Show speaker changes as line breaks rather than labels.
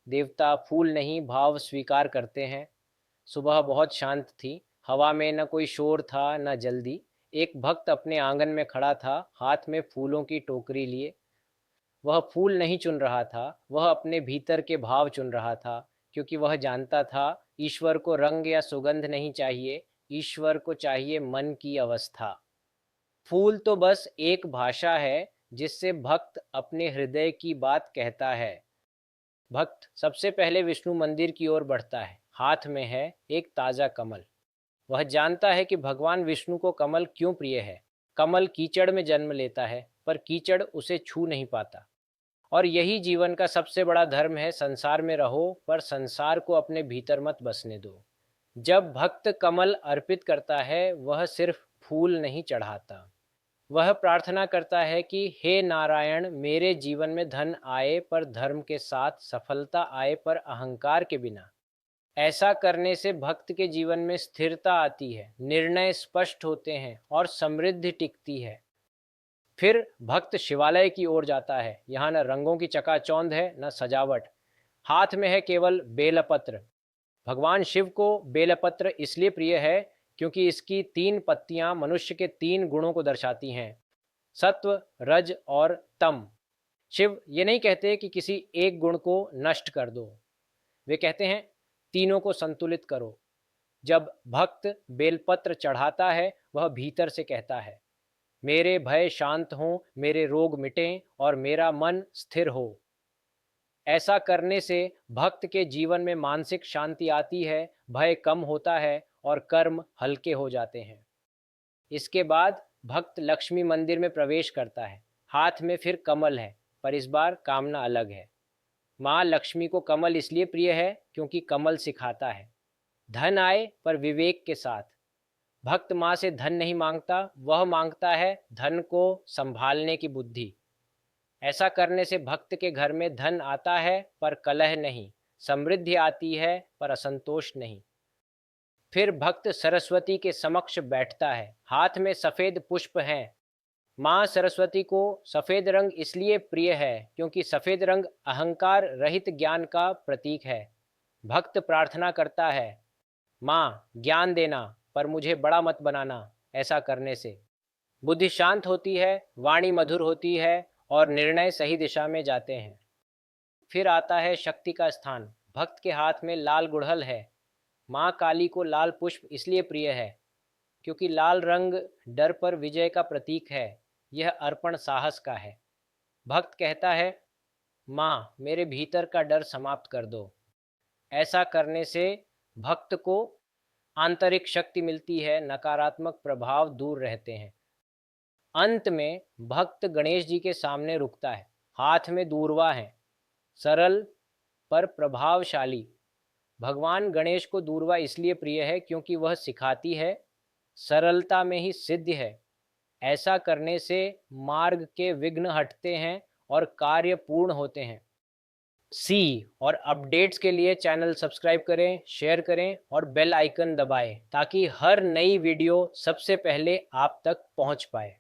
देवता फूल नहीं भाव स्वीकार करते हैं। सुबह बहुत शांत थी, हवा में न कोई शोर था न जल्दी। एक भक्त अपने आंगन में खड़ा था, हाथ में फूलों की टोकरी लिए। वह फूल नहीं चुन रहा था, वह अपने भीतर के भाव चुन रहा था, क्योंकि वह जानता था ईश्वर को रंग या सुगंध नहीं चाहिए, ईश्वर को चाहिए मन की अवस्था। फूल तो बस एक भाषा है जिससे भक्त अपने हृदय की बात कहता है। भक्त सबसे पहले विष्णु मंदिर की ओर बढ़ता है, हाथ में है एक ताज़ा कमल। वह जानता है कि भगवान विष्णु को कमल क्यों प्रिय है। कमल कीचड़ में जन्म लेता है, पर कीचड़ उसे छू नहीं पाता। और यही जीवन का सबसे बड़ा धर्म है, संसार में रहो पर संसार को अपने भीतर मत बसने दो। जब भक्त कमल अर्पित करता है, वह सिर्फ फूल नहीं चढ़ाता, वह प्रार्थना करता है कि हे नारायण, मेरे जीवन में धन आए पर धर्म के साथ, सफलता आए पर अहंकार के बिना। ऐसा करने से भक्त के जीवन में स्थिरता आती है, निर्णय स्पष्ट होते हैं और समृद्धि टिकती है। फिर भक्त शिवालय की ओर जाता है। यहाँ न रंगों की चकाचौंध है न सजावट, हाथ में है केवल बेलपत्र। भगवान शिव को बेलपत्र इसलिए प्रिय है क्योंकि इसकी 3 पत्तियां मनुष्य के 3 गुणों को दर्शाती हैं, सत्व, रज और तम। शिव ये नहीं कहते कि किसी एक गुण को नष्ट कर दो, वे कहते हैं तीनों को संतुलित करो। जब भक्त बेलपत्र चढ़ाता है, वह भीतर से कहता है, मेरे भय शांत हों, मेरे रोग मिटें और मेरा मन स्थिर हो। ऐसा करने से भक्त के जीवन में मानसिक शांति आती है, भय कम होता है और कर्म हल्के हो जाते हैं। इसके बाद भक्त लक्ष्मी मंदिर में प्रवेश करता है। हाथ में फिर कमल है, पर इस बार कामना अलग है। माँ लक्ष्मी को कमल इसलिए प्रिय है क्योंकि कमल सिखाता है, धन आए पर विवेक के साथ। भक्त माँ से धन नहीं मांगता, वह मांगता है धन को संभालने की बुद्धि। ऐसा करने से भक्त के घर में धन आता है पर कलह नहीं, समृद्धि आती है पर असंतोष नहीं। फिर भक्त सरस्वती के समक्ष बैठता है, हाथ में सफ़ेद पुष्प हैं। माँ सरस्वती को सफ़ेद रंग इसलिए प्रिय है क्योंकि सफ़ेद रंग अहंकार रहित ज्ञान का प्रतीक है। भक्त प्रार्थना करता है, माँ ज्ञान देना पर मुझे बड़ा मत बनाना। ऐसा करने से बुद्धि शांत होती है, वाणी मधुर होती है और निर्णय सही दिशा में जाते हैं। फिर आता है शक्ति का स्थान। भक्त के हाथ में लाल गुड़हल है। माँ काली को लाल पुष्प इसलिए प्रिय है क्योंकि लाल रंग डर पर विजय का प्रतीक है, यह अर्पण साहस का है। भक्त कहता है, माँ मेरे भीतर का डर समाप्त कर दो। ऐसा करने से भक्त को आंतरिक शक्ति मिलती है, नकारात्मक प्रभाव दूर रहते हैं। अंत में भक्त गणेश जी के सामने रुकता है, हाथ में दूर्वा है, सरल पर प्रभावशाली। भगवान गणेश को दूर्वा इसलिए प्रिय है क्योंकि वह सिखाती है, सरलता में ही सिद्धि है। ऐसा करने से मार्ग के विघ्न हटते हैं और कार्य पूर्ण होते हैं। सी और अपडेट्स के लिए चैनल सब्सक्राइब करें, शेयर करें और बेल आइकन दबाएं ताकि हर नई वीडियो सबसे पहले आप तक पहुंच पाए।